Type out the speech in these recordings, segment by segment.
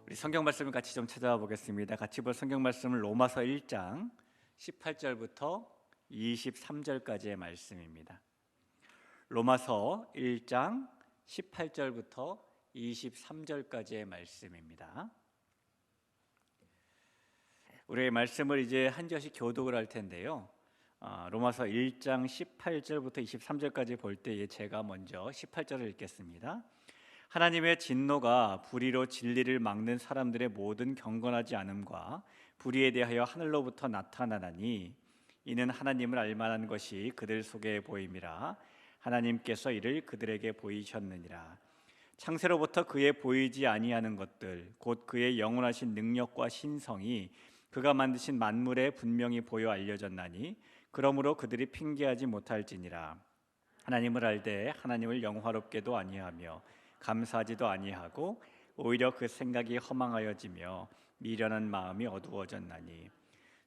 우리 성경 말씀을 같이 좀 찾아와 보겠습니다. 같이 볼 성경 말씀은 로마서 1장 18절부터 23절까지의 말씀입니다. 로마서 1장 18절부터 23절까지의 말씀입니다. 우리의 말씀을 이제 한 절씩 교독을 할 텐데요. 로마서 1장 18절부터 23절까지 볼 때에 제가 먼저 18절을 읽겠습니다. 하나님의 진노가 불의로 진리를 막는 사람들의 모든 경건하지 않음과 불의에 대하여 하늘로부터 나타나나니 이는 하나님을 알만한 것이 그들 속에 보임이라. 하나님께서 이를 그들에게 보이셨느니라. 창세로부터 그의 보이지 아니하는 것들 곧 그의 영원하신 능력과 신성이 그가 만드신 만물에 분명히 보여 알려졌나니 그러므로 그들이 핑계하지 못할지니라. 하나님을 알되 하나님을 영화롭게도 아니하며 감사하지도 아니하고 오히려 그 생각이 허망하여지며 미련한 마음이 어두워졌나니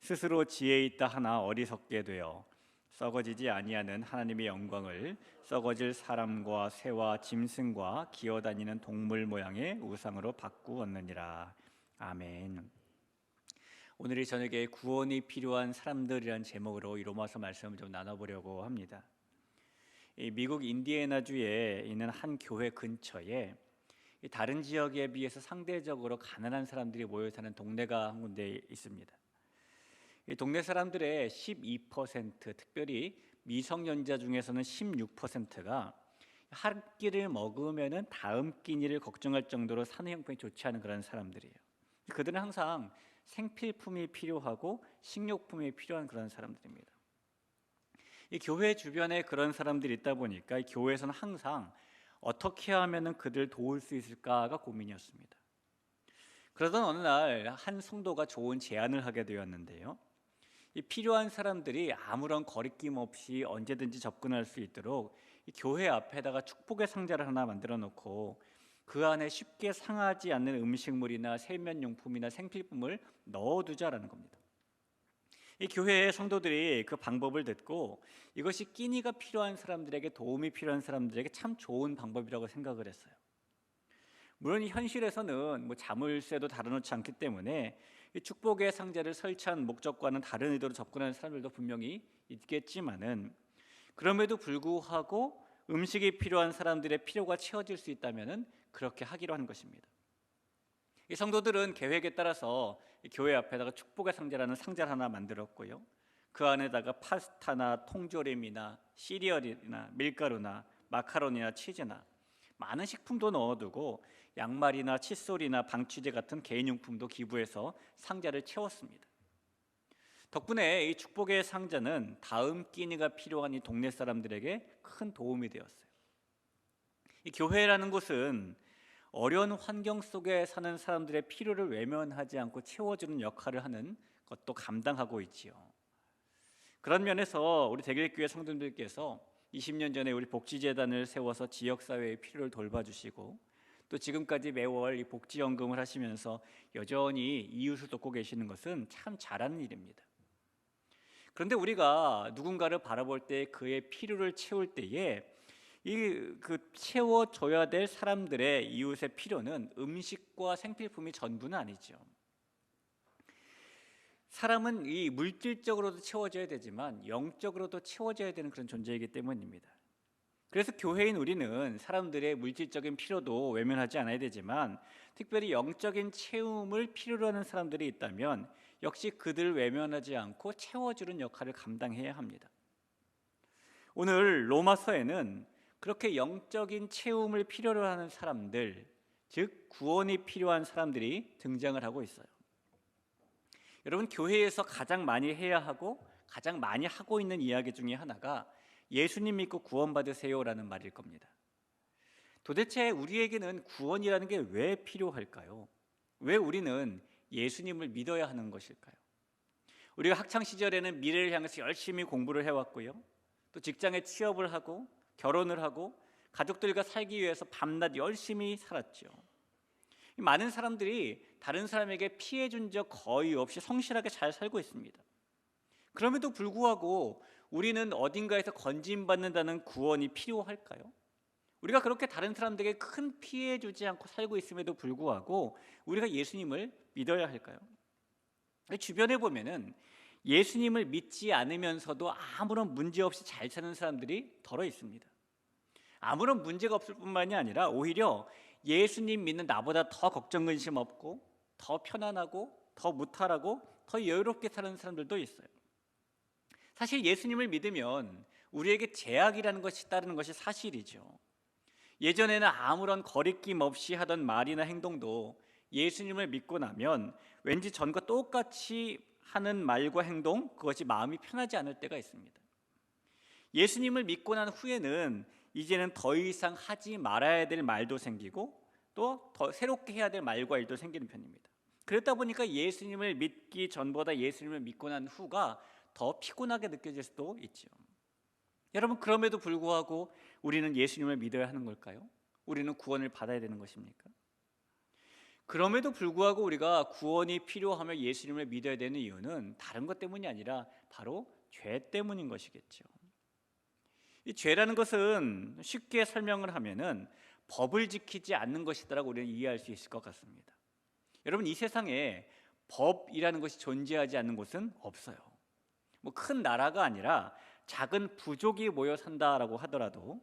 스스로 지혜 있다 하나 어리석게 되어 썩어지지 아니하는 하나님의 영광을 썩어질 사람과 새와 짐승과 기어다니는 동물 모양의 우상으로 바꾸었느니라. 아멘. 오늘 이 저녁에 구원이 필요한 사람들이라는 제목으로 이 로마서 말씀을 좀 나눠보려고 합니다. 미국 인디애나주에 있는 한 교회 근처에 다른 지역에 비해서 상대적으로 가난한 사람들이 모여 사는 동네가 한 군데 있습니다. 이 동네 사람들의 12%, 특별히 미성년자 중에서는 16%가 한 끼를 먹으면은 다음 끼니를 걱정할 정도로 사는 형편이 좋지 않은 그런 사람들이에요. 그들은 항상 생필품이 필요하고 식료품이 필요한 그런 사람들입니다. 이 교회 주변에 그런 사람들이 있다 보니까 이 교회에서는 항상 어떻게 하면은 그들 도울 수 있을까가 고민이었습니다. 그러던 어느 날 한 성도가 좋은 제안을 하게 되었는데요. 이 필요한 사람들이 아무런 거리낌 없이 언제든지 접근할 수 있도록 이 교회 앞에다가 축복의 상자를 하나 만들어 놓고 그 안에 쉽게 상하지 않는 음식물이나 세면용품이나 생필품을 넣어두자라는 겁니다. 이 교회의 성도들이 그 방법을 듣고 이것이 끼니가 필요한 사람들에게, 도움이 필요한 사람들에게 참 좋은 방법이라고 생각을 했어요. 물론 현실에서는 자물쇠도 달아놓지 않기 때문에 이 축복의 상자를 설치한 목적과는 다른 의도로 접근하는 사람들도 분명히 있겠지만은 그럼에도 불구하고 음식이 필요한 사람들의 필요가 채워질 수 있다면은 그렇게 하기로 한 것입니다. 이 성도들은 계획에 따라서 교회 앞에다가 축복의 상자라는 상자를 하나 만들었고요. 그 안에다가 파스타나 통조림이나 시리얼이나 밀가루나 마카로니나 치즈나 많은 식품도 넣어두고 양말이나 칫솔이나 방치제 같은 개인용품도 기부해서 상자를 채웠습니다. 덕분에 이 축복의 상자는 다음 끼니가 필요한 이 동네 사람들에게 큰 도움이 되었어요. 이 교회라는 곳은 어려운 환경 속에 사는 사람들의 필요를 외면하지 않고 채워주는 역할을 하는 것도 감당하고 있지요. 그런 면에서 우리 대길교회 성도들께서 20년 전에 우리 복지재단을 세워서 지역사회의 필요를 돌봐주시고 또 지금까지 매월 이 복지연금을 하시면서 여전히 이웃을 돕고 계시는 것은 참 잘하는 일입니다. 그런데 우리가 누군가를 바라볼 때 그의 필요를 채울 때에 채워줘야 될 사람들의 이웃의 필요는 음식과 생필품이 전부는 아니죠. 사람은 이 물질적으로도 채워져야 되지만 영적으로도 채워져야 되는 그런 존재이기 때문입니다. 그래서 교회인 우리는 사람들의 물질적인 필요도 외면하지 않아야 되지만 특별히 영적인 채움을 필요로 하는 사람들이 있다면 역시 그들을 외면하지 않고 채워주는 역할을 감당해야 합니다. 오늘 로마서에는 그렇게 영적인 채움을 필요로 하는 사람들, 즉 구원이 필요한 사람들이 등장을 하고 있어요. 여러분, 교회에서 가장 많이 해야 하고 가장 많이 하고 있는 이야기 중에 하나가 예수님 믿고 구원받으세요라는 말일 겁니다. 도대체 우리에게는 구원이라는 게 왜 필요할까요? 왜 우리는 예수님을 믿어야 하는 것일까요? 우리가 학창 시절에는 미래를 향해서 열심히 공부를 해왔고요. 또 직장에 취업을 하고 결혼을 하고 가족들과 살기 위해서 밤낮 열심히 살았죠. 많은 사람들이 다른 사람에게 피해 준 적 거의 없이 성실하게 잘 살고 있습니다. 그럼에도 불구하고 우리는 어딘가에서 건진받는다는 구원이 필요할까요? 우리가 그렇게 다른 사람들에게 큰 피해 주지 않고 살고 있음에도 불구하고 우리가 예수님을 믿어야 할까요? 주변에 보면은 예수님을 믿지 않으면서도 아무런 문제 없이 잘 사는 사람들이 덜어 있습니다. 아무런 문제가 없을 뿐만이 아니라 오히려 예수님 믿는 나보다 더 걱정 근심 없고 더 편안하고 더 무탈하고 더 여유롭게 사는 사람들도 있어요. 사실 예수님을 믿으면 우리에게 제약이라는 것이 따르는 것이 사실이죠. 예전에는 아무런 거리낌 없이 하던 말이나 행동도 예수님을 믿고 나면 왠지 전과 똑같이 하는 말과 행동, 그것이 마음이 편하지 않을 때가 있습니다. 예수님을 믿고 난 후에는 이제는 더 이상 하지 말아야 될 말도 생기고 또 더 새롭게 해야 될 말과 일도 생기는 편입니다. 그렇다 보니까 예수님을 믿기 전보다 예수님을 믿고 난 후가 더 피곤하게 느껴질 수도 있죠. 여러분, 그럼에도 불구하고 우리는 예수님을 믿어야 하는 걸까요? 우리는 구원을 받아야 되는 것입니까? 그럼에도 불구하고 우리가 구원이 필요하며 예수님을 믿어야 되는 이유는 다른 것 때문이 아니라 바로 죄 때문인 것이겠죠. 이 죄라는 것은 쉽게 설명을 하면은 법을 지키지 않는 것이다라고 우리는 이해할 수 있을 것 같습니다. 여러분, 이 세상에 법이라는 것이 존재하지 않는 곳은 없어요. 뭐 큰 나라가 아니라 작은 부족이 모여 산다라고 하더라도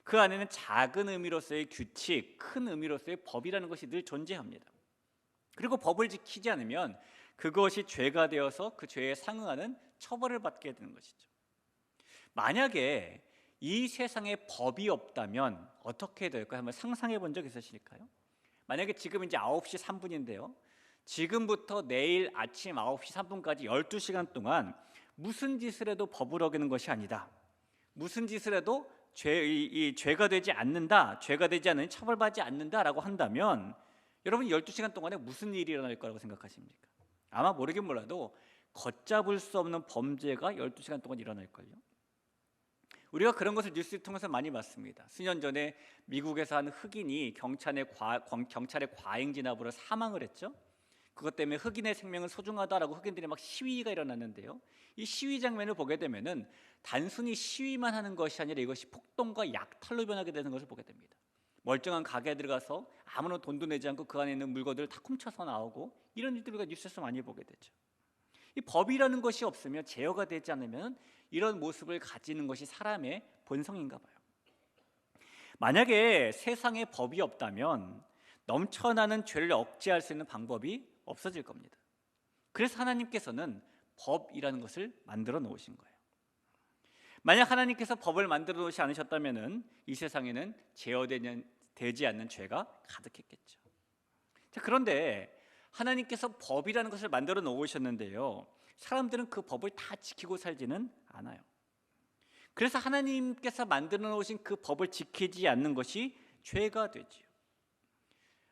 그 안에는 작은 의미로서의 규칙, 큰 의미로서의 법이라는 것이 늘 존재합니다. 그리고 법을 지키지 않으면 그것이 죄가 되어서 그 죄에 상응하는 처벌을 받게 되는 것이죠. 만약에 이 세상에 법이 없다면 어떻게 될까요? 한번 상상해 본 적 있으실까요? 만약에 지금 이제 9시 3분인데요. 지금부터 내일 아침 9시 3분까지 12시간 동안 무슨 짓을 해도 법을 어기는 것이 아니다. 무슨 짓을 해도 죄가 되지 않는다. 죄가 되지 않으니 처벌받지 않는다라고 한다면 여러분 12시간 동안에 무슨 일이 일어날 거라고 생각하십니까? 아마 모르긴 몰라도 걷잡을 수 없는 범죄가 12시간 동안 일어날걸요. 우리가 그런 것을 뉴스를 통해서 많이 봤습니다. 수년 전에 미국에서 한 흑인이 경찰의 과잉 진압으로 사망을 했죠. 그것 때문에 흑인의 생명은 소중하다라고 흑인들이 막 시위가 일어났는데요. 이 시위 장면을 보게 되면은 단순히 시위만 하는 것이 아니라 이것이 폭동과 약탈로 변하게 되는 것을 보게 됩니다. 멀쩡한 가게에 들어가서 아무런 돈도 내지 않고 그 안에 있는 물건들을 다 훔쳐서 나오고 이런 일들을 우리가 뉴스에서 많이 보게 되죠. 이 법이라는 것이 없으면 제어가 되지 않으면 이런 모습을 가지는 것이 사람의 본성인가 봐요. 만약에 세상에 법이 없다면 넘쳐나는 죄를 억제할 수 있는 방법이 없어질 겁니다. 그래서 하나님께서는 법이라는 것을 만들어 놓으신 거예요. 만약 하나님께서 법을 만들어 놓지 않으셨다면 이 세상에는 제어되지 않는 죄가 가득했겠죠. 자, 그런데 하나님께서 법이라는 것을 만들어 놓으셨는데요, 사람들은 그 법을 다 지키고 살지는 않아요. 그래서 하나님께서 만들어 놓으신 그 법을 지키지 않는 것이 죄가 되지요.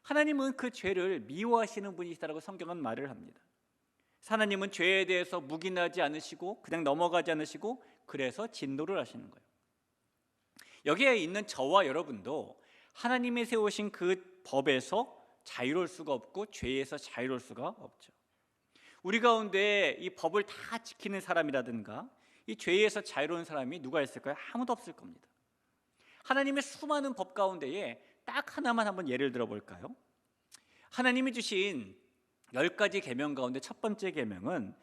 하나님은 그 죄를 미워하시는 분이시다라고 성경은 말을 합니다. 하나님은 죄에 대해서 묵인하지 않으시고 그냥 넘어가지 않으시고 그래서 진노를 하시는 거예요. 여기에 있는 저와 여러분도 하나님이 세우신 그 법에서 자유로울 수가 없고 죄에서 자유로울 수가 없죠. 우리 가운데 이 법을 다 지키는 사람이라든가 이 죄에서 자유로운 사람이 누가 있을까요? 아무도 없을 겁니다. 하나님의 수많은 법 가운데에 딱 하나만 한번 예를 들어볼까요? 하나님이 주신 10가지 계명 가운데 첫 번째 계명은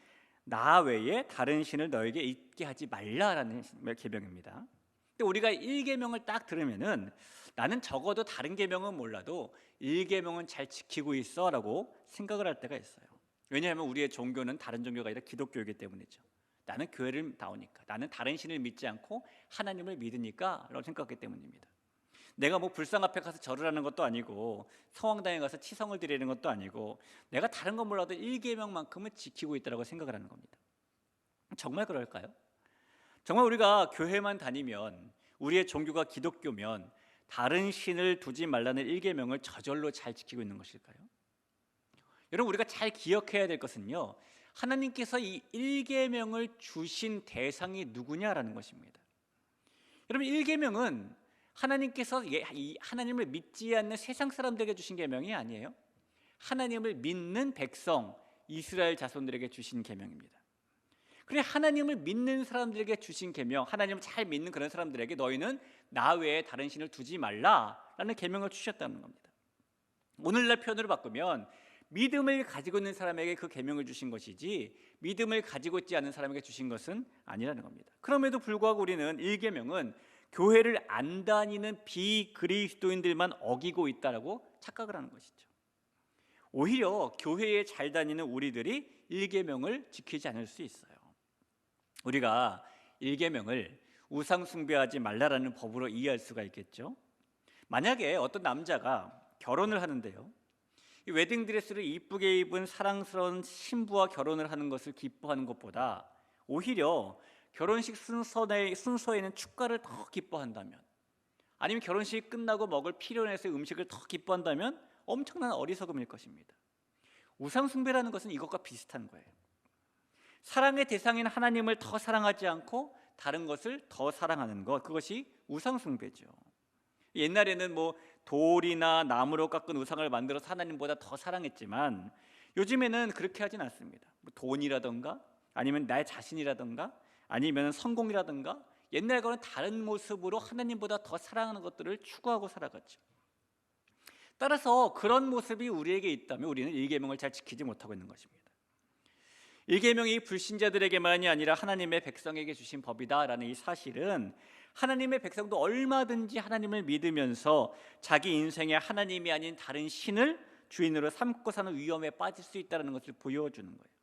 나 외에 다른 신을 너에게 있게 하지 말라라는 계명입니다. 근데 우리가 1계명을 딱 들으면은 나는 적어도 다른 계명은 몰라도 1계명은 잘 지키고 있어라고 생각을 할 때가 있어요. 왜냐하면 우리의 종교는 다른 종교가 아니라 기독교이기 때문이죠. 나는 교회를 나오니까, 나는 다른 신을 믿지 않고 하나님을 믿으니까 라고 생각하기 때문입니다. 내가 뭐 불상 앞에 가서 절을 하는 것도 아니고 성황당에 가서 치성을 드리는 것도 아니고 내가 다른 건 몰라도 1계명만큼은 지키고 있다고 생각을 하는 겁니다. 정말 그럴까요? 정말 우리가 교회만 다니면, 우리의 종교가 기독교면 다른 신을 두지 말라는 1계명을 저절로 잘 지키고 있는 것일까요? 여러분, 우리가 잘 기억해야 될 것은요, 하나님께서 이 1계명을 주신 대상이 누구냐라는 것입니다. 여러분, 1계명은 하나님께서 하나님을 믿지 않는 세상 사람들에게 주신 계명이 아니에요. 하나님을 믿는 백성 이스라엘 자손들에게 주신 계명입니다. 그래 하나님을 믿는 사람들에게 주신 계명, 하나님을 잘 믿는 그런 사람들에게 너희는 나 외에 다른 신을 두지 말라라는 계명을 주셨다는 겁니다. 오늘날 표현으로 바꾸면 믿음을 가지고 있는 사람에게 그 계명을 주신 것이지 믿음을 가지고 있지 않은 사람에게 주신 것은 아니라는 겁니다. 그럼에도 불구하고 우리는 1계명은 교회를 안 다니는 비그리스도인들만 어기고 있다라고 착각을 하는 것이죠. 오히려 교회에 잘 다니는 우리들이 1계명을 지키지 않을 수 있어요. 우리가 1계명을 우상 숭배하지 말라라는 법으로 이해할 수가 있겠죠. 만약에 어떤 남자가 결혼을 하는데요, 이 웨딩드레스를 이쁘게 입은 사랑스러운 신부와 결혼을 하는 것을 기뻐하는 것보다 오히려 결혼식 순서에는 축가를 더 기뻐한다면, 아니면 결혼식 끝나고 먹을 필요해서 음식을 더 기뻐한다면 엄청난 어리석음일 것입니다. 우상 숭배라는 것은 이것과 비슷한 거예요. 사랑의 대상인 하나님을 더 사랑하지 않고 다른 것을 더 사랑하는 것, 그것이 우상 숭배죠. 옛날에는 돌이나 나무로 깎은 우상을 만들어서 하나님보다 더 사랑했지만 요즘에는 그렇게 하진 않습니다. 돈이라든가 아니면 나의 자신이라든가 아니면 성공이라든가 옛날과는 다른 모습으로 하나님보다 더 사랑하는 것들을 추구하고 살아갔죠. 따라서 그런 모습이 우리에게 있다면 우리는 1계명을 잘 지키지 못하고 있는 것입니다. 1계명이 불신자들에게만이 아니라 하나님의 백성에게 주신 법이다라는 이 사실은 하나님의 백성도 얼마든지 하나님을 믿으면서 자기 인생에 하나님이 아닌 다른 신을 주인으로 삼고 사는 위험에 빠질 수 있다는 것을 보여주는 거예요.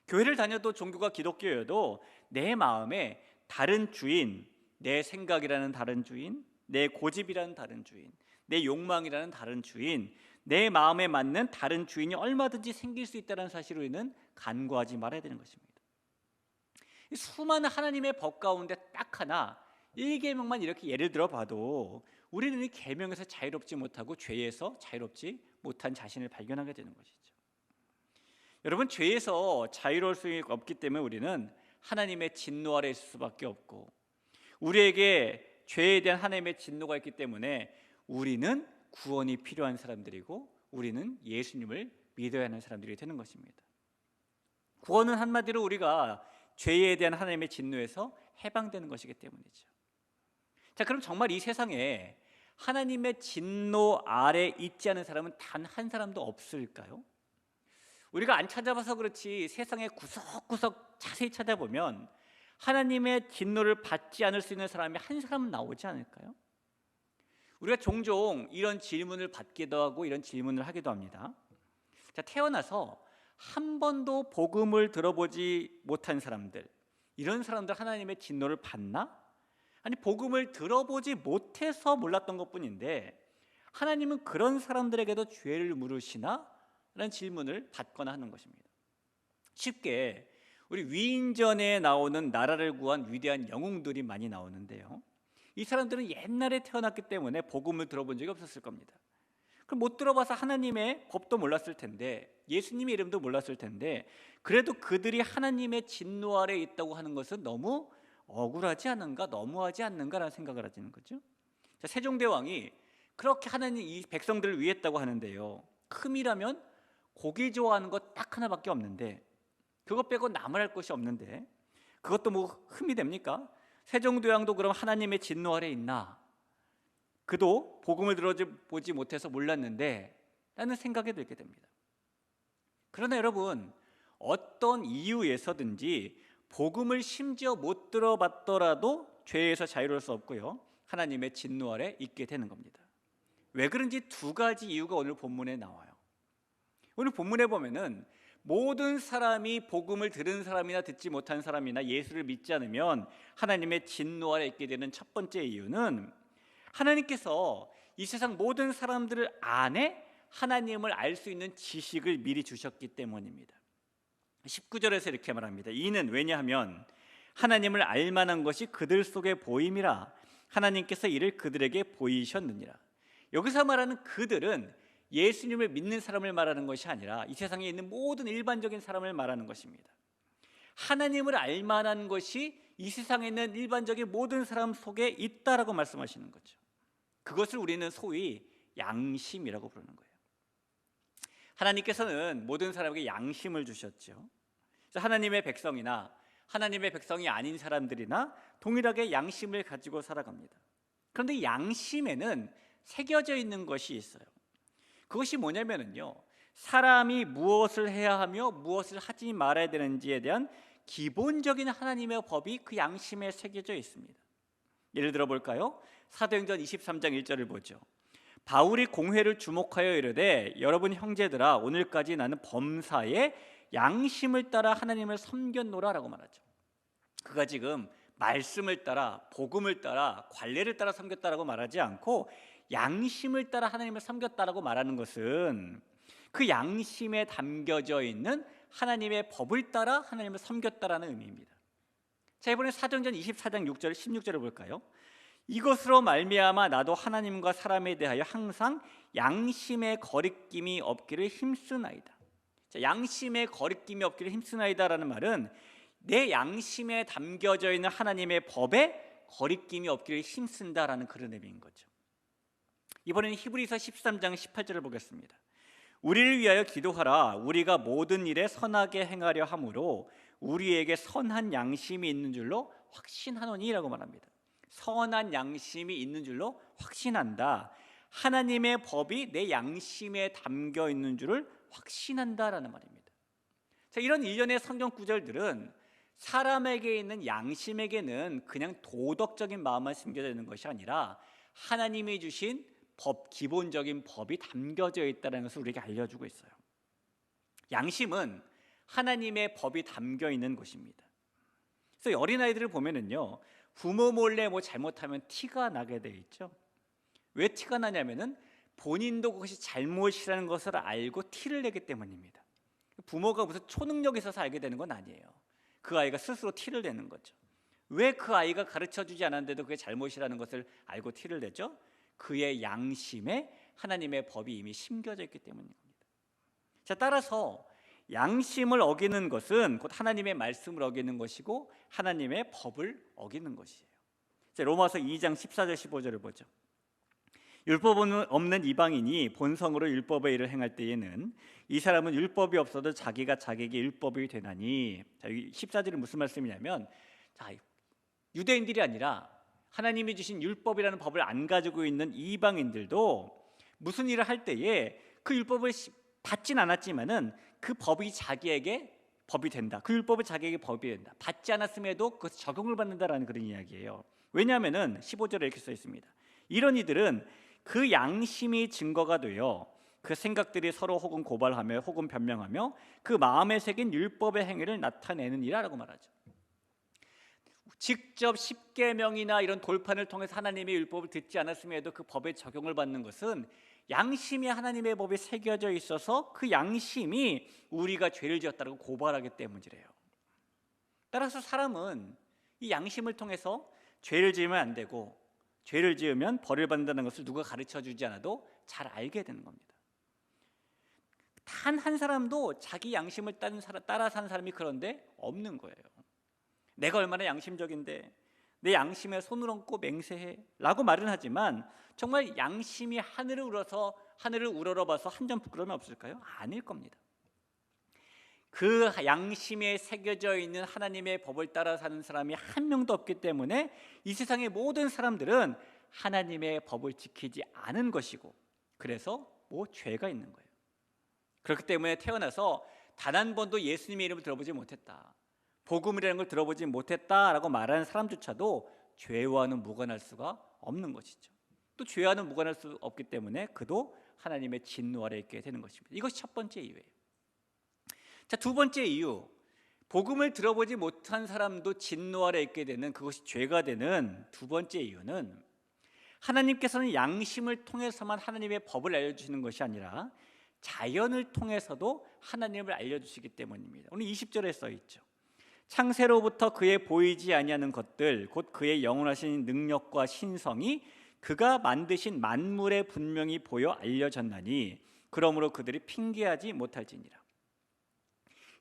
교회를 다녀도 종교가 기독교여도 내 마음에 다른 주인, 내 생각이라는 다른 주인, 내 고집이라는 다른 주인, 내 욕망이라는 다른 주인, 내 마음에 맞는 다른 주인이 얼마든지 생길 수 있다는 사실을 우리는 간과하지 말아야 되는 것입니다. 수많은 하나님의 법 가운데 딱 하나 1계명만 이렇게 예를 들어 봐도 우리는 이 계명에서 자유롭지 못하고 죄에서 자유롭지 못한 자신을 발견하게 되는 것이죠. 여러분, 죄에서 자유로울 수 없기 때문에 우리는 하나님의 진노 아래 있을 수밖에 없고, 우리에게 죄에 대한 하나님의 진노가 있기 때문에 우리는 구원이 필요한 사람들이고 우리는 예수님을 믿어야 하는 사람들이 되는 것입니다. 구원은 한마디로 우리가 죄에 대한 하나님의 진노에서 해방되는 것이기 때문이죠. 자, 그럼 정말 이 세상에 하나님의 진노 아래 있지 않은 사람은 단 한 사람도 없을까요? 우리가 안 찾아봐서 그렇지 세상에 구석구석 자세히 찾아보면 하나님의 진노를 받지 않을 수 있는 사람이 한 사람은 나오지 않을까요? 우리가 종종 이런 질문을 받기도 하고 이런 질문을 하기도 합니다. 자, 태어나서 한 번도 복음을 들어보지 못한 사람들, 이런 사람들 하나님의 진노를 받나? 아니, 복음을 들어보지 못해서 몰랐던 것뿐인데 하나님은 그런 사람들에게도 죄를 물으시나? 라는 질문을 받거나 하는 것입니다. 쉽게 우리 위인전에 나오는 나라를 구한 위대한 영웅들이 많이 나오는데요, 이 사람들은 옛날에 태어났기 때문에 복음을 들어본 적이 없었을 겁니다. 그럼 못 들어봐서 하나님의 법도 몰랐을 텐데, 예수님의 이름도 몰랐을 텐데, 그래도 그들이 하나님의 진노 아래 있다고 하는 것은 너무 억울하지 않는가, 너무하지 않는가라는 생각을 하시는 거죠. 자, 세종대왕이 그렇게 하나님 이 백성들을 위했다고 하는데요, 흠이라면 고기 좋아하는 것 딱 하나밖에 없는데, 그것 빼고 남을 할 것이 없는데 그것도 흠이 됩니까? 세종대왕도 그럼 하나님의 진노 아래 있나? 그도 복음을 들어보지 못해서 몰랐는데 라는 생각이 들게 됩니다. 그러나 여러분, 어떤 이유에서든지 복음을 심지어 못 들어봤더라도 죄에서 자유로울 수 없고요, 하나님의 진노 아래 있게 되는 겁니다. 왜 그런지 두 가지 이유가 오늘 본문에 나와요. 오늘 본문에 보면은 모든 사람이 복음을 들은 사람이나 듣지 못한 사람이나 예수를 믿지 않으면 하나님의 진노 아래 있게 되는 첫 번째 이유는 하나님께서 이 세상 모든 사람들 안에 하나님을 알 수 있는 지식을 미리 주셨기 때문입니다. 19절에서 이렇게 말합니다. 이는 왜냐하면 하나님을 알 만한 것이 그들 속에 보임이라 하나님께서 이를 그들에게 보이셨느니라. 여기서 말하는 그들은 예수님을 믿는 사람을 말하는 것이 아니라 이 세상에 있는 모든 일반적인 사람을 말하는 것입니다. 하나님을 알 만한 것이 이 세상에 있는 일반적인 모든 사람 속에 있다라고 말씀하시는 거죠. 그것을 우리는 소위 양심이라고 부르는 거예요. 하나님께서는 모든 사람에게 양심을 주셨죠. 그래서 하나님의 백성이나 하나님의 백성이 아닌 사람들이나 동일하게 양심을 가지고 살아갑니다. 그런데 양심에는 새겨져 있는 것이 있어요. 그것이 뭐냐면요, 사람이 무엇을 해야 하며 무엇을 하지 말아야 되는지에 대한 기본적인 하나님의 법이 그 양심에 새겨져 있습니다. 예를 들어 볼까요? 사도행전 23장 1절을 보죠. 바울이 공회를 주목하여 이르되 여러분 형제들아 오늘까지 나는 범사에 양심을 따라 하나님을 섬겼노라라고 말하죠. 그가 지금 말씀을 따라 복음을 따라 관례를 따라 섬겼다라고 말하지 않고 양심을 따라 하나님을 섬겼다라고 말하는 것은 그 양심에 담겨져 있는 하나님의 법을 따라 하나님을 섬겼다라는 의미입니다. 자, 이번에 사도행전 24장 6절 16절을 볼까요? 이것으로 말미암아 나도 하나님과 사람에 대하여 항상 양심의 거리낌이 없기를 힘쓰나이다. 자, 양심의 거리낌이 없기를 힘쓰나이다라는 말은 내 양심에 담겨져 있는 하나님의 법에 거리낌이 없기를 힘쓴다라는 그런 의미인 거죠. 이번에는 히브리서 13장 18절을 보겠습니다. 우리를 위하여 기도하라. 우리가 모든 일에 선하게 행하려 함으로 우리에게 선한 양심이 있는 줄로 확신하노니라고 말합니다. 선한 양심이 있는 줄로 확신한다. 하나님의 법이 내 양심에 담겨 있는 줄을 확신한다라는 말입니다. 자, 이런 일련의 성경 구절들은 사람에게 있는 양심에게는 그냥 도덕적인 마음만 심겨져 있는 것이 아니라 하나님이 주신 법, 기본적인 법이 담겨져 있다는 것을 우리에게 알려주고 있어요. 양심은 하나님의 법이 담겨 있는 것입니다. 그래서 어린아이들을 보면은요, 부모 몰래 뭐 잘못하면 티가 나게 돼 있죠. 왜 티가 나냐면은 본인도 그것이 잘못이라는 것을 알고 티를 내기 때문입니다. 부모가 무슨 초능력이 있어서 알게 되는 건 아니에요. 그 아이가 스스로 티를 내는 거죠. 왜 그 아이가 가르쳐주지 않았는데도 그게 잘못이라는 것을 알고 티를 내죠? 그의 양심에 하나님의 법이 이미 심겨져 있기 때문입니다. 자, 따라서 양심을 어기는 것은 곧 하나님의 말씀을 어기는 것이고 하나님의 법을 어기는 것이에요. 자, 로마서 2장 14절 15절을 보죠. 율법 없는 이방인이 본성으로 율법의 일을 행할 때에는 이 사람은 율법이 없어도 자기가 자기에게 율법이 되나니. 자, 14절이 무슨 말씀이냐면, 자, 유대인들이 아니라 하나님이 주신 율법이라는 법을 안 가지고 있는 이방인들도 무슨 일을 할 때에 그 율법을 받진 않았지만은 그 법이 자기에게 법이 된다. 그 율법이 자기에게 법이 된다. 받지 않았음에도 그것을 적용을 받는다라는 그런 이야기예요. 왜냐하면은 15절에 이렇게 써 있습니다. 이런 이들은 그 양심이 증거가 되어 그 생각들이 서로 혹은 고발하며 혹은 변명하며 그 마음에 새긴 율법의 행위를 나타내는 이라라고 말하죠. 직접 십계명이나 이런 돌판을 통해서 하나님의 율법을 듣지 않았음에도 그 법에 적용을 받는 것은 양심이 하나님의 법에 새겨져 있어서 그 양심이 우리가 죄를 지었다고 고발하기 때문이래요. 따라서 사람은 이 양심을 통해서 죄를 지으면 안 되고 죄를 지으면 벌을 받는다는 것을 누가 가르쳐주지 않아도 잘 알게 되는 겁니다. 단 한 사람도 자기 양심을 따라 사는 사람이 그런데 없는 거예요. 내가 얼마나 양심적인데 내 양심에 손을 얹고 맹세해 라고 말은 하지만 정말 양심이 하늘을 우러러봐서 한 점 부끄러움이 없을까요? 아닐 겁니다. 그 양심에 새겨져 있는 하나님의 법을 따라 사는 사람이 한 명도 없기 때문에 이 세상의 모든 사람들은 하나님의 법을 지키지 않은 것이고, 그래서 죄가 있는 거예요. 그렇기 때문에 태어나서 단 한 번도 예수님의 이름을 들어보지 못했다, 복음이라는 걸 들어보지 못했다라고 말하는 사람조차도 죄와는 무관할 수가 없는 것이죠. 또 죄와는 무관할 수 없기 때문에 그도 하나님의 진노 아래 있게 되는 것입니다. 이것이 첫 번째 이유예요. 자, 두 번째 이유, 복음을 들어보지 못한 사람도 진노 아래 있게 되는, 그것이 죄가 되는 두 번째 이유는 하나님께서는 양심을 통해서만 하나님의 법을 알려주시는 것이 아니라 자연을 통해서도 하나님을 알려주시기 때문입니다. 오늘 20절에 써있죠. 창세로부터 그의 보이지 아니하는 것들 곧 그의 영원하신 능력과 신성이 그가 만드신 만물에 분명히 보여 알려졌나니 그러므로 그들이 핑계하지 못할지니라.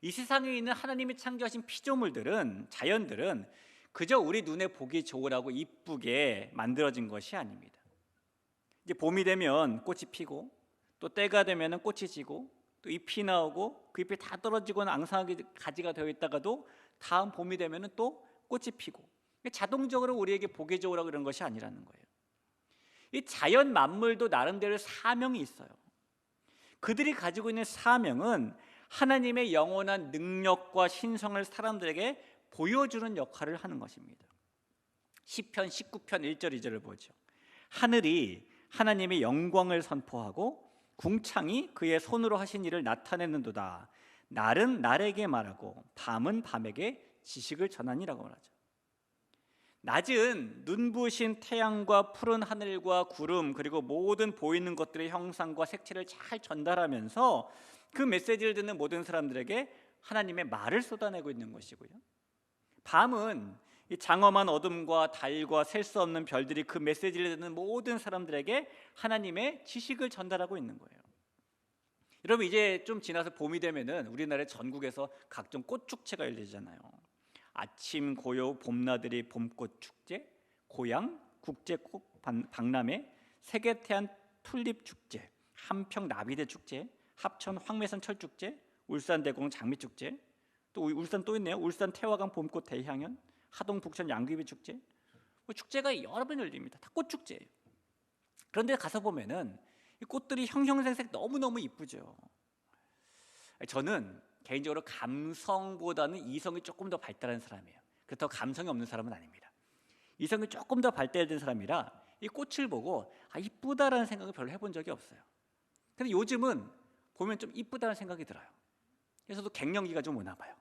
이 세상에 있는 하나님이 창조하신 피조물들은, 자연들은 그저 우리 눈에 보기 좋으라고 이쁘게 만들어진 것이 아닙니다. 이제 봄이 되면 꽃이 피고 또 때가 되면 꽃이 지고 또 잎이 나오고 그 잎이 다 떨어지고는 앙상하게 가지가 되어 있다가도 다음 봄이 되면은 또 꽃이 피고, 자동적으로 우리에게 복이 좋으라 그런 것이 아니라는 거예요. 이 자연 만물도 나름대로 사명이 있어요. 그들이 가지고 있는 사명은 하나님의 영원한 능력과 신성을 사람들에게 보여주는 역할을 하는 것입니다. 시편 19편 1절 2절을 보죠. 하늘이 하나님의 영광을 선포하고 궁창이 그의 손으로 하신 일을 나타내는도다. 날은 날에게 말하고 밤은 밤에게 지식을 전하니라고 말하죠. 낮은 눈부신 태양과 푸른 하늘과 구름, 그리고 모든 보이는 것들의 형상과 색채를 잘 전달하면서 그 메시지를 듣는 모든 사람들에게 하나님의 말을 쏟아내고 있는 것이고요. 밤은 이 장엄한 어둠과 달과 셀 수 없는 별들이 그 메시지를 듣는 모든 사람들에게 하나님의 지식을 전달하고 있는 거예요. 여러분, 이제 좀 지나서 봄이 되면은 우리나라 전국에서 각종 꽃 축제가 열리잖아요. 아침 고요 봄나들이 봄꽃 축제, 고양 국제 꽃 박람회, 세계 태안 튤립 축제, 한평 나비대 축제, 합천 황매산 철 축제, 울산 대공 장미 축제, 또 울산 또 있네요. 울산 태화강 봄꽃 대향연, 하동 북천 양귀비 축제, 축제가 여러 번 열립니다. 다 꽃 축제예요. 그런데 가서 보면은 이 꽃들이 형형색색 너무너무 이쁘죠. 저는 개인적으로 감성보다는 이성이 조금 더 발달한 사람이에요. 그렇다고 감성이 없는 사람은 아닙니다. 이성이 조금 더 발달된 사람이라 이 꽃을 보고 이쁘다라는 생각을 별로 해본 적이 없어요. 근데 요즘은 보면 좀 이쁘다는 생각이 들어요. 그래서도 갱년기가 좀 오나 봐요.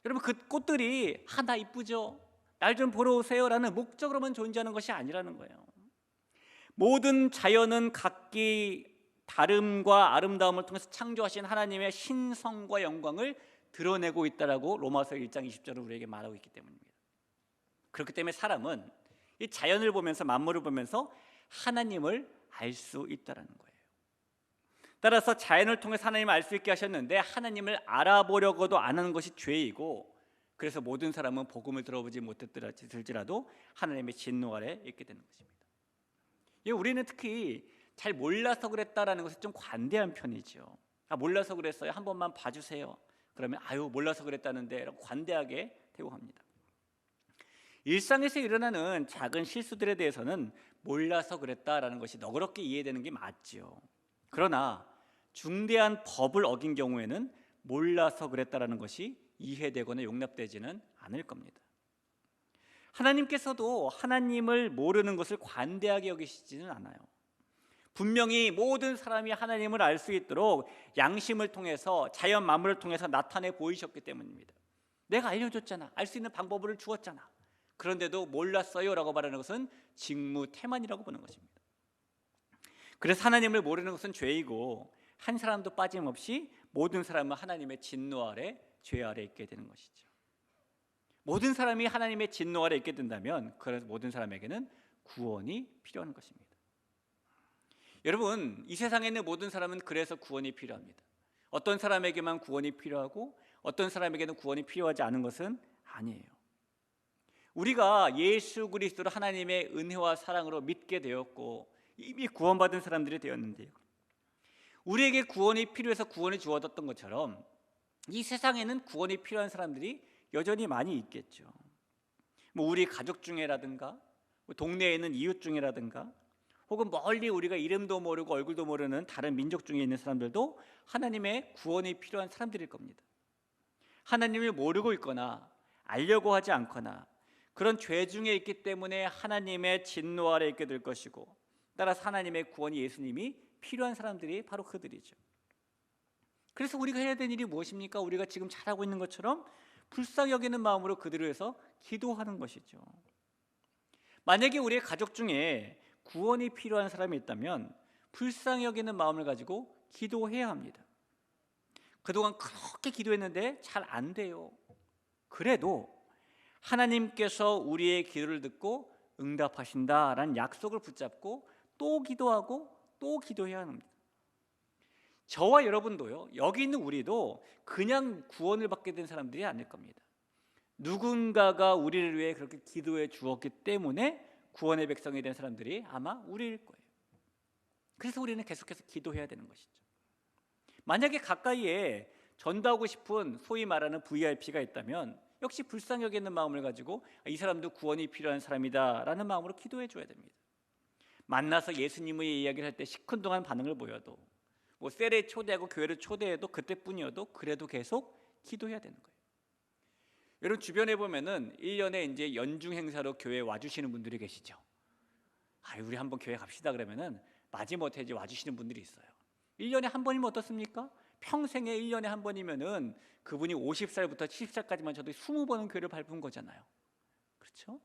여러분, 그 꽃들이 나 이쁘죠? 날 좀 보러 오세요 라는 목적으로만 존재하는 것이 아니라는 거예요. 모든 자연은 각기 다름과 아름다움을 통해서 창조하신 하나님의 신성과 영광을 드러내고 있다라고 로마서 1장 20절을 우리에게 말하고 있기 때문입니다. 그렇기 때문에 사람은 이 자연을 보면서, 만물을 보면서 하나님을 알 수 있다라는 거예요. 따라서 자연을 통해서 하나님을 알 수 있게 하셨는데, 하나님을 알아보려고도 안 하는 것이 죄이고, 그래서 모든 사람은 복음을 들어보지 못했을지라도 하나님의 진노 아래 있게 되는 것입니다. 우리는 특히 잘 몰라서 그랬다라는 것에 좀 관대한 편이죠. 몰라서 그랬어요, 한 번만 봐주세요. 그러면 몰라서 그랬다는데 라고 관대하게 대우합니다. 일상에서 일어나는 작은 실수들에 대해서는 몰라서 그랬다라는 것이 너그럽게 이해되는 게 맞죠. 그러나 중대한 법을 어긴 경우에는 몰라서 그랬다라는 것이 이해되거나 용납되지는 않을 겁니다. 하나님께서도 하나님을 모르는 것을 관대하게 여기시지는 않아요. 분명히 모든 사람이 하나님을 알 수 있도록 양심을 통해서, 자연 만물을 통해서 나타내 보이셨기 때문입니다. 내가 알려줬잖아, 알 수 있는 방법을 주었잖아. 그런데도 몰랐어요 라고 말하는 것은 직무태만이라고 보는 것입니다. 그래서 하나님을 모르는 것은 죄이고, 한 사람도 빠짐없이 모든 사람은 하나님의 진노 아래, 죄 아래 있게 되는 것이죠. 모든 사람이 하나님의 진노 아래 있게 된다면, 그래서 모든 사람에게는 구원이 필요한 것입니다. 여러분, 이 세상에 있는 모든 사람은 그래서 구원이 필요합니다. 어떤 사람에게만 구원이 필요하고 어떤 사람에게는 구원이 필요하지 않은 것은 아니에요. 우리가 예수 그리스도를 하나님의 은혜와 사랑으로 믿게 되었고 이미 구원받은 사람들이 되었는데요, 우리에게 구원이 필요해서 구원이 주어졌던 것처럼 이 세상에는 구원이 필요한 사람들이 여전히 많이 있겠죠. 우리 가족 중에라든가, 동네에 있는 이웃 중에라든가, 혹은 멀리 우리가 이름도 모르고 얼굴도 모르는 다른 민족 중에 있는 사람들도 하나님의 구원이 필요한 사람들일 겁니다. 하나님을 모르고 있거나 알려고 하지 않거나 그런 죄 중에 있기 때문에 하나님의 진노 아래 있게 될 것이고, 따라서 하나님의 구원이, 예수님이 필요한 사람들이 바로 그들이죠. 그래서 우리가 해야 되는 일이 무엇입니까? 우리가 지금 잘하고 있는 것처럼 불쌍히 여기는 마음으로 그들을 위해서 기도하는 것이죠. 만약에 우리의 가족 중에 구원이 필요한 사람이 있다면 불쌍히 여기는 마음을 가지고 기도해야 합니다. 그동안 그렇게 기도했는데 잘 안 돼요. 그래도 하나님께서 우리의 기도를 듣고 응답하신다라는 약속을 붙잡고 또 기도하고 또 기도해야 합니다. 저와 여러분도요, 여기 있는 우리도 그냥 구원을 받게 된 사람들이 아닐 겁니다. 누군가가 우리를 위해 그렇게 기도해 주었기 때문에 구원의 백성이 된 사람들이 아마 우리일 거예요. 그래서 우리는 계속해서 기도해야 되는 것이죠. 만약에 가까이에 전도하고 싶은 소위 말하는 VIP가 있다면 역시 불쌍히 여기는 마음을 가지고 이 사람도 구원이 필요한 사람이다 라는 마음으로 기도해 줘야 됩니다. 만나서 예수님의 이야기를 할 때 시큰둥한 반응을 보여도 뭐 셀에 초대하고 교회를 초대해도 그때뿐이어도 그래도 계속 기도해야 되는 거예요. 여러분 주변에 보면은 1년에 이제 연중 행사로 교회에 와주시는 분들이 계시죠. 우리 한번 교회 갑시다 그러면은 마지못해 이제 와주시는 분들이 있어요. 1년에 한 번이면 어떻습니까? 평생에 1년에 한 번이면은 그분이 50살부터 70살까지만 저도 20번은 교회를 밟은 거잖아요. 그렇죠?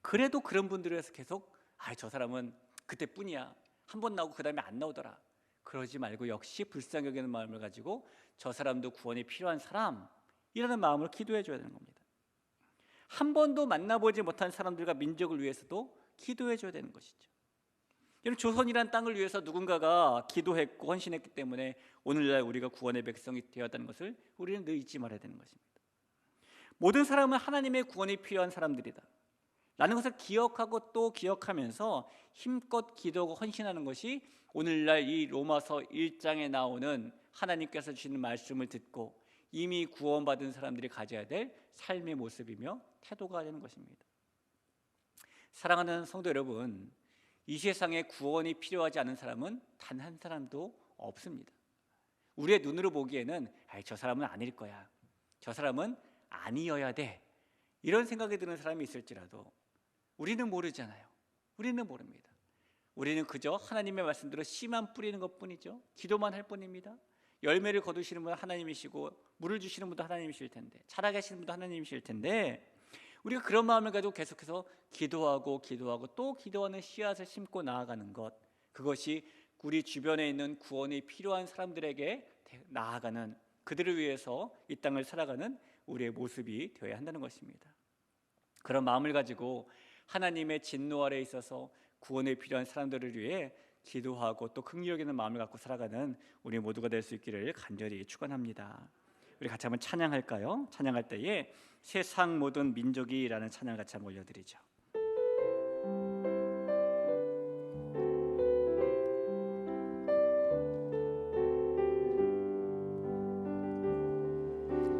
그래도 그런 분들을 해서 계속 저 사람은 그때뿐이야. 한 번 나오고 그 다음에 안 나오더라. 그러지 말고 역시 불쌍히 여기는 마음을 가지고 저 사람도 구원이 필요한 사람이라는 마음으로 기도해 줘야 되는 겁니다. 한 번도 만나보지 못한 사람들과 민족을 위해서도 기도해 줘야 되는 것이죠. 여러분 조선이란 땅을 위해서 누군가가 기도했고 헌신했기 때문에 오늘날 우리가 구원의 백성이 되었다는 것을 우리는 늘 잊지 말아야 되는 것입니다. 모든 사람은 하나님의 구원이 필요한 사람들이다 라는 것을 기억하고 또 기억하면서 힘껏 기도하고 헌신하는 것이 오늘날 이 로마서 1장에 나오는 하나님께서 주시는 말씀을 듣고 이미 구원받은 사람들이 가져야 될 삶의 모습이며 태도가 되는 것입니다. 사랑하는 성도 여러분, 이 세상에 구원이 필요하지 않은 사람은 단 한 사람도 없습니다. 우리의 눈으로 보기에는 저 사람은 아닐 거야, 저 사람은 아니어야 돼, 이런 생각이 드는 사람이 있을지라도 우리는 모르잖아요. 우리는 모릅니다. 우리는 그저 하나님의 말씀대로 씨만 뿌리는 것뿐이죠. 기도만 할 뿐입니다. 열매를 거두시는 분은 하나님이시고 물을 주시는 분도 하나님이실 텐데, 자라게 하시는 분도 하나님이실 텐데, 우리가 그런 마음을 가지고 계속해서 기도하고 또 기도하는 씨앗을 심고 나아가는 것, 그것이 우리 주변에 있는 구원이 필요한 사람들에게 나아가는, 그들을 위해서 이 땅을 살아가는 우리의 모습이 되어야 한다는 것입니다. 그런 마음을 가지고 하나님의 진노 아래에 있어서 구원에 필요한 사람들을 위해 기도하고 또 긍휼히 여기는 마음을 갖고 살아가는 우리 모두가 될 수 있기를 간절히 축원합니다. 우리 같이 한번 찬양할까요? 찬양할 때에 세상 모든 민족이라는 찬양을 같이 한번 올려드리죠.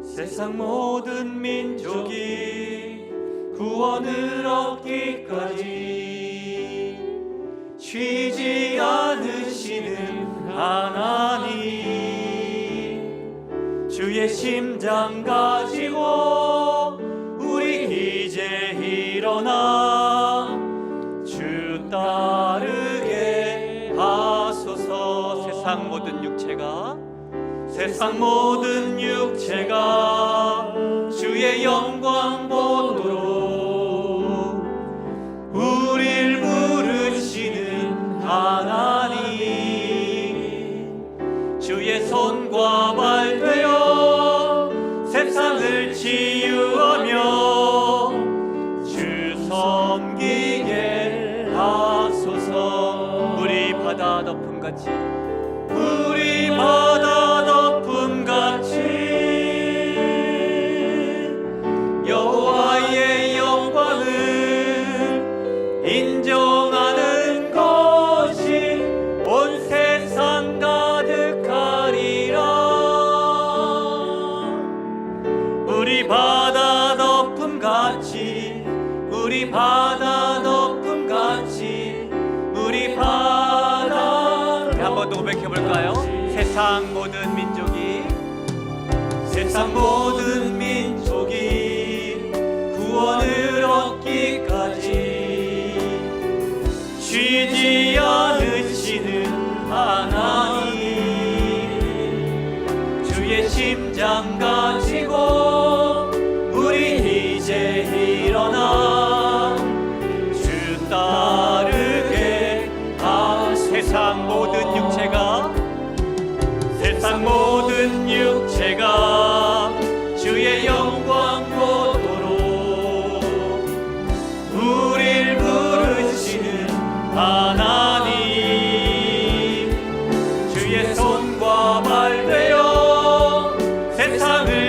세상 모든 민족이 구원을 얻기까지 쉬지 않으시는 하나님, 주의 심장 가지고 우리 이제 일어나 주 따르게 하소서. 세상 모든 육체가 주의 영광 보도록 우릴 부르시는 하나님, 주의 손과 발 되어 세상을 치유하며 주 섬기게 하소서. 우리 바다 덮음같이, 우리 바다 덮음같이 여호와의 영광을 인정하는 것이 온 세상 가득하리라. 우리 바다 덮음같이, 우리 바다 덮음같이, 우리 바다. 한번 더 고백해볼까요? 세상 모든 민족이, 세상 모든 민족이 구원을 얻기까지 쉬지 않으시는 하나님, 주의 심장 가지고 우리 이제 일어나 주 따르게 세상 모든 육체가, 세상 모든 육체가 주의 영광 보도록 우릴 부르시는 하나님, 주의 손과 발 되어 세상을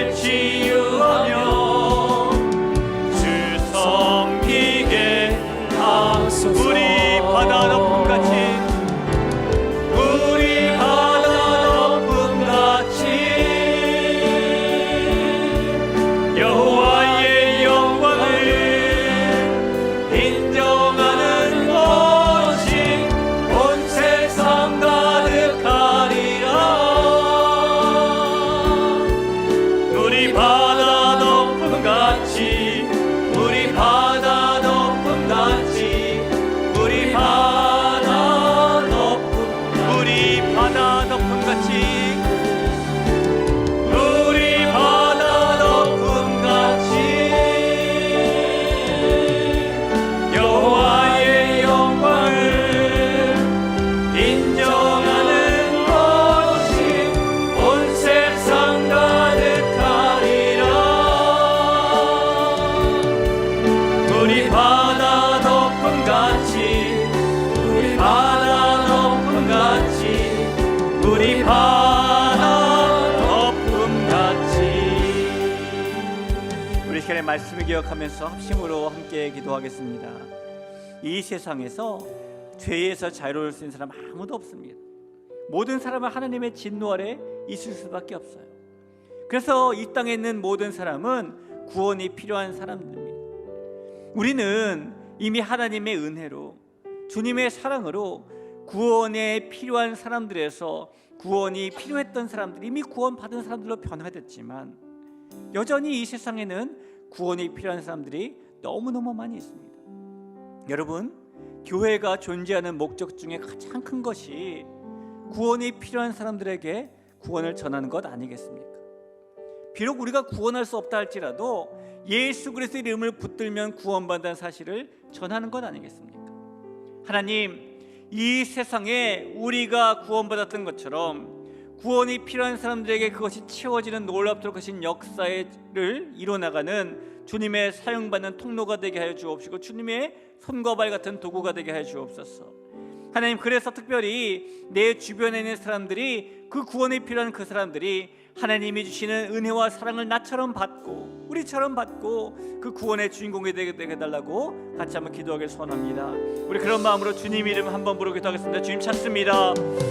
바다 덮음같이 우리 바다 덮음같이 여호와의 영광을 인정하는 것이 온 세상 가득하리라. 우리 바다 덮음같이 우리 바다 덮음같이 우리 바다 덮음같이. 우리 시간에 말씀을 기억하면서 합심으로 함께 기도하겠습니다. 이 세상에서 죄에서 자유로울 수 있는 사람 아무도 없습니다. 모든 사람은 하나님의 진노 아래 있을 수밖에 없어요. 그래서 이 땅에 있는 모든 사람은 구원이 필요한 사람들입니다. 우리는 이미 하나님의 은혜로 주님의 사랑으로 구원에 필요한 사람들에서 구원이 필요했던 사람들, 이미 구원받은 사람들로 변화됐지만 여전히 이 세상에는 구원이 필요한 사람들이 너무너무 많이 있습니다. 여러분, 교회가 존재하는 목적 중에 가장 큰 것이 구원이 필요한 사람들에게 구원을 전하는 것 아니겠습니까? 비록 우리가 구원할 수 없다 할지라도 예수 그리스도의 이름을 붙들면 구원받는 사실을 전하는 것 아니겠습니까? 하나님, 이 세상에 우리가 구원받았던 것처럼 구원이 필요한 사람들에게 그것이 채워지는 놀랍도록 하신 역사를 이뤄나가는 주님의 사용받는 통로가 되게 하여 주옵시고 주님의 손과 발 같은 도구가 되게 하여 주옵소서. 하나님, 그래서 특별히 내 주변에 있는 사람들이, 그 구원이 필요한 그 사람들이 하나님이 주시는 은혜와 사랑을 나처럼 받고 우리처럼 받고 그 구원의 주인공이 되게 해달라고 같이 한번 기도하길 소원합니다. 우리 그런 마음으로 주님 이름 한번 부르기도 하겠습니다. 주님 찾습니다.